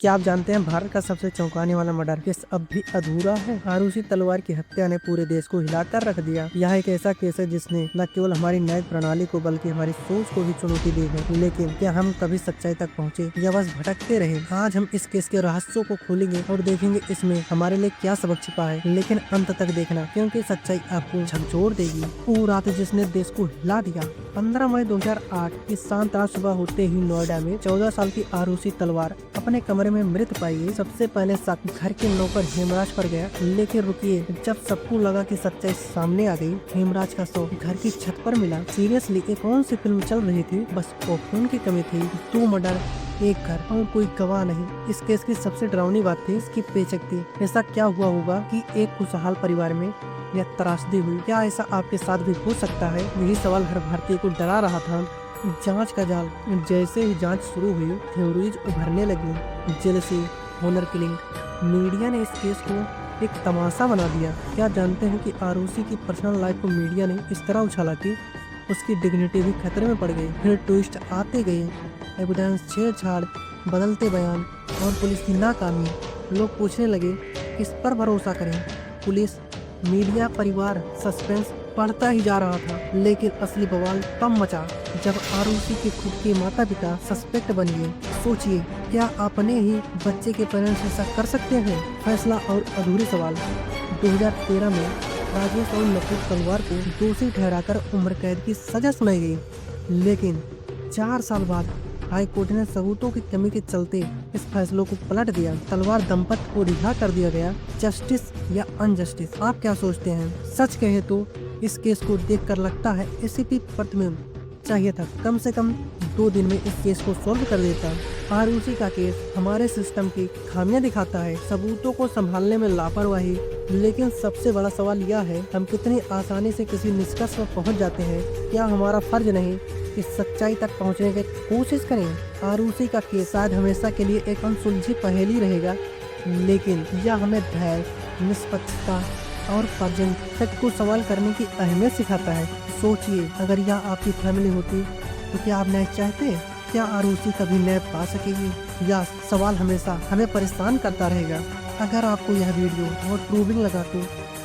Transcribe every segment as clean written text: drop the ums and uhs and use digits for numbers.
क्या आप जानते हैं भारत का सबसे चौंकाने वाला मर्डर केस अब भी अधूरा है। आरुषि तलवार की हत्या ने पूरे देश को हिलाकर रख दिया। यह एक ऐसा केस है जिसने न केवल हमारी न्यायिक प्रणाली को बल्कि हमारी सोच को भी चुनौती दी है। लेकिन क्या हम कभी सच्चाई तक पहुँचे या बस भटकते रहे? आज हम इस केस के रहस्यों को खोलेंगे और देखेंगे इसमें हमारे लिए क्या सबक छिपा है। लेकिन अंत तक देखना, क्योंकि सच्चाई आपको झकझोर देगी। वो रात जिसने देश को हिला दिया। 15 मई 2008 की शांत रात सुबह होते ही नोएडा में 14 साल की आरुषि तलवार अपने कमरे में मृत पाई गई। सबसे पहले शक घर के नौकर हेमराज पर गया, लेकिन रुकिए, जब सबको लगा कि सच्चाई सामने आ गई, हेमराज का शव घर की छत पर मिला। सीरियसली, एक कौन सी फिल्म चल रही थी? बस खून की कमी थी। 2 मर्डर, एक घर और कोई गवाह नहीं। इस केस की सबसे डरावनी बात थी इसकी पेचकती। ऐसा क्या हुआ होगा कि एक खुशहाल परिवार में यह त्रासदी हुई? क्या ऐसा आपके साथ भी हो सकता है? यही सवाल हर भारतीय को डरा रहा था। जांच का जाल। जैसे ही जांच शुरू हुई, थ्योरीज उभरने लगी। Jealousy, honour killing. मीडिया ने इस केस को एक तमाशा बना दिया। क्या जानते हैं कि आरुषि की पर्सनल लाइफ को मीडिया ने इस तरह उछाला कि उसकी डिग्निटी भी खतरे में पड़ गई। फिर ट्विस्ट आते गए, एविडेंस, छेड़छाड़, बदलते बयान और पुलिस की नाकामी। लोग पूछने लगे, किस पर भरोसा करें? पुलिस, मीडिया, परिवार? सस्पेंस बढ़ता ही जा रहा था। लेकिन असली बवाल तब मचा जब आरुषि के खुद के माता पिता सस्पेक्ट बन गए। सोचिए, क्या अपने ही बच्चे के पेरेंट्स ऐसा कर सकते हैं? फैसला और अधूरी सवाल। 2013 में राजेश और नकुल तलवार को दोषी ठहराकर उम्र कैद की सजा सुनाई गई। लेकिन 4 साल बाद हाई कोर्ट ने सबूतों की कमी के चलते इस फैसलों को पलट दिया। तलवार दंपति को रिहा कर दिया गया। जस्टिस या अनजस्टिस, आप क्या सोचते हैं? सच कहे तो इस केस को देखकर लगता है एसीपी प्रथमेश चाहिए था। कम से कम 2 दिन में इस केस को सॉल्व कर देता। आरुषि का केस हमारे सिस्टम की खामियां दिखाता है, सबूतों को संभालने में लापरवाही। लेकिन सबसे बड़ा सवाल यह है, हम कितनी आसानी से किसी निष्कर्ष पर पहुंच जाते हैं। क्या हमारा फर्ज नहीं कि सच्चाई तक पहुंचने की कोशिश करें? आरुषि का केस शायद हमेशा के लिए एक अनसुलझी पहेली रहेगा, लेकिन यह हमें धैर्य, निष्पक्षता और फर्जन तक को सवाल करने की अहमियत सिखाता है। सोचिए, अगर यह आपकी फैमिली होती तो क्या आप न्याय चाहते? क्या आरुषि कभी न्याय पा सकेगी, या सवाल हमेशा हमें परेशान करता रहेगा? अगर आपको यह वीडियो और प्रूविंग लगा तो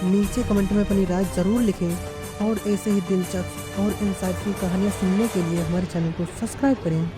नीचे कमेंट में अपनी राय जरूर लिखें और ऐसे ही दिलचस्प और इंसाइटफुल कहानियाँ सुनने के लिए हमारे चैनल को सब्सक्राइब करें।